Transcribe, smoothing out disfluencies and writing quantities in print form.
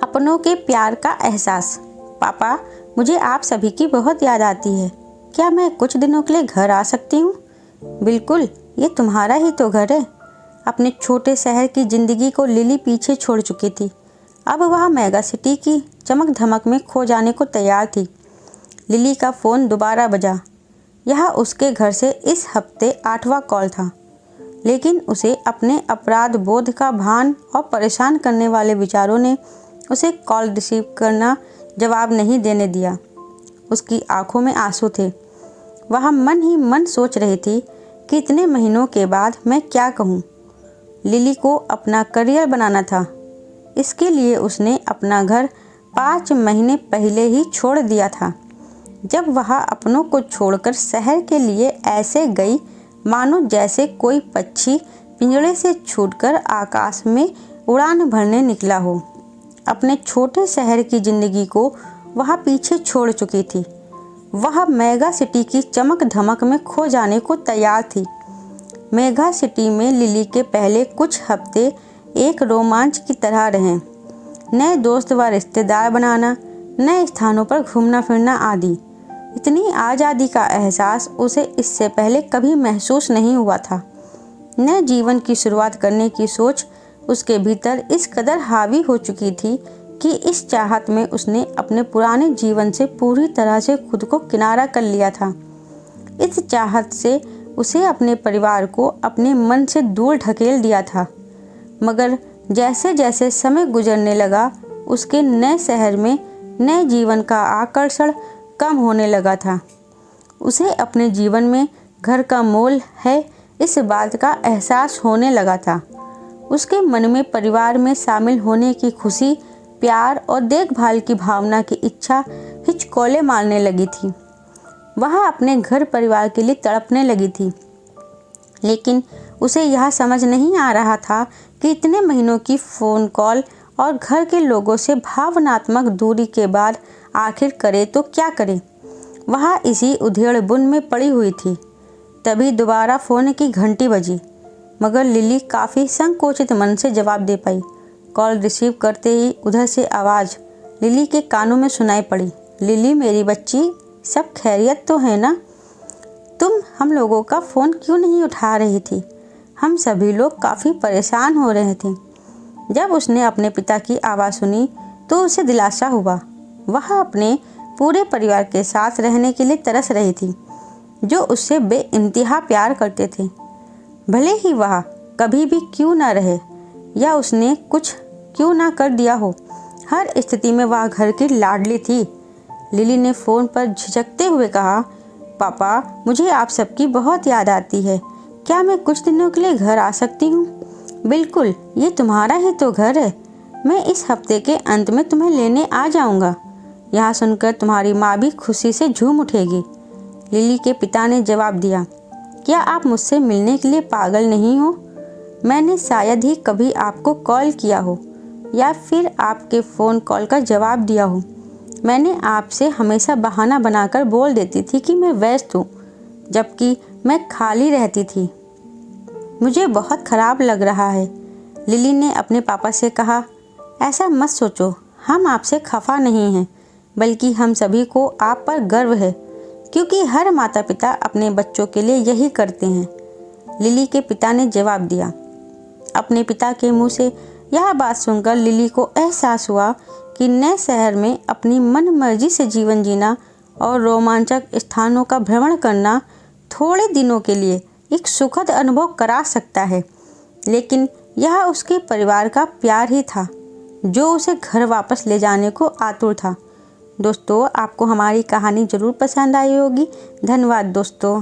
अपनों के प्यार का एहसास। पापा, मुझे आप सभी की बहुत याद आती है। क्या मैं कुछ दिनों के लिए घर आ सकती हूँ? बिल्कुल, ये तुम्हारा ही तो घर है। अपने छोटे शहर की ज़िंदगी को लिली पीछे छोड़ चुकी थी। अब वह मेगा सिटी की चमक धमक में खो जाने को तैयार थी। लिली का फ़ोन दोबारा बजा। यह उसके घर से इस हफ्ते 8वां कॉल था, लेकिन उसे अपने अपराध बोध का भान और परेशान करने वाले विचारों ने उसे कॉल रिसीव करना जवाब नहीं देने दिया। उसकी आंखों में आंसू थे। वह मन ही मन सोच रही थी कि इतने महीनों के बाद मैं क्या कहूँ। लिली को अपना करियर बनाना था। इसके लिए उसने अपना घर 5 महीने पहले ही छोड़ दिया था। जब वह अपनों को छोड़कर शहर के लिए ऐसे गई मानो जैसे कोई पक्षी पिंजरे से छूटकर आकाश में उड़ान भरने निकला हो। अपने छोटे शहर की ज़िंदगी को वह पीछे छोड़ चुकी थी। वह मेगा सिटी की चमक धमक में खो जाने को तैयार थी। मेगा सिटी में लिली के पहले कुछ हफ्ते एक रोमांच की तरह रहे। नए दोस्त व रिश्तेदार बनाना, नए स्थानों पर घूमना फिरना आदि। इतनी आज़ादी का एहसास उसे इससे पहले कभी महसूस नहीं हुआ था। नए जीवन की शुरुआत करने की सोच उसके भीतर इस कदर हावी हो चुकी थी कि इस चाहत में उसने अपने पुराने जीवन से पूरी तरह से खुद को किनारा कर लिया था। इस चाहत से उसे अपने परिवार को अपने मन से दूर ढकेल दिया था। मगर जैसे जैसे समय गुजरने लगा, उसके नए शहर में नए जीवन का आकर्षण कम होने लगा था। उसे अपने जीवन में घर का मोल है इस बात का एहसास होने लगा था। उसके मन में परिवार में शामिल होने की खुशी, प्यार और देखभाल की भावना की इच्छा हिचकोले मारने लगी थी। वह अपने घर परिवार के लिए तड़पने लगी थी, लेकिन उसे यह समझ नहीं आ रहा था कि इतने महीनों की फ़ोन कॉल और घर के लोगों से भावनात्मक दूरी के बाद आखिर करे तो क्या करे। वह इसी उधेड़-बुन में पड़ी हुई थी। तभी दोबारा फ़ोन की घंटी बजी, मगर लिली काफ़ी संकोचित मन से जवाब दे पाई। कॉल रिसीव करते ही उधर से आवाज़ लिली के कानों में सुनाई पड़ी। लिली मेरी बच्ची, सब खैरियत तो है ना? तुम हम लोगों का फ़ोन क्यों नहीं उठा रही थी? हम सभी लोग काफ़ी परेशान हो रहे थे। जब उसने अपने पिता की आवाज़ सुनी तो उसे दिलासा हुआ। वह अपने पूरे परिवार के साथ रहने के लिए तरस रही थी, जो उससे बेइंतहा प्यार करते थे। भले ही वह कभी भी क्यों ना रहे या उसने कुछ क्यों ना कर दिया हो, हर स्थिति में वह घर की लाडली थी। लिली ने फ़ोन पर झिझकते हुए कहा, पापा, मुझे आप सबकी बहुत याद आती है। क्या मैं कुछ दिनों के लिए घर आ सकती हूँ? बिल्कुल, ये तुम्हारा ही तो घर है। मैं इस हफ्ते के अंत में तुम्हें लेने आ जाऊँगा। यह सुनकर तुम्हारी माँ भी खुशी से झूम उठेगी। लिली के पिता ने जवाब दिया, क्या आप मुझसे मिलने के लिए पागल नहीं हो? मैंने शायद ही कभी आपको कॉल किया हो या फिर आपके फ़ोन कॉल का जवाब दिया हो। मैंने आपसे हमेशा बहाना बनाकर बोल देती थी कि मैं व्यस्त हूँ, जबकि मैं खाली रहती थी। मुझे बहुत ख़राब लग रहा है। लिली ने अपने पापा से कहा, ऐसा मत सोचो, हम आपसे खफा नहीं हैं, बल्कि हम सभी को आप पर गर्व है, क्योंकि हर माता पिता अपने बच्चों के लिए यही करते हैं। लिली के पिता ने जवाब दिया। अपने पिता के मुंह से यह बात सुनकर लिली को एहसास हुआ कि नए शहर में अपनी मन मर्जी से जीवन जीना और रोमांचक स्थानों का भ्रमण करना थोड़े दिनों के लिए एक सुखद अनुभव करा सकता है, लेकिन यह उसके परिवार का प्यार ही था जो उसे घर वापस ले जाने को आतुर था। दोस्तों, आपको हमारी कहानी ज़रूर पसंद आई होगी। धन्यवाद दोस्तों।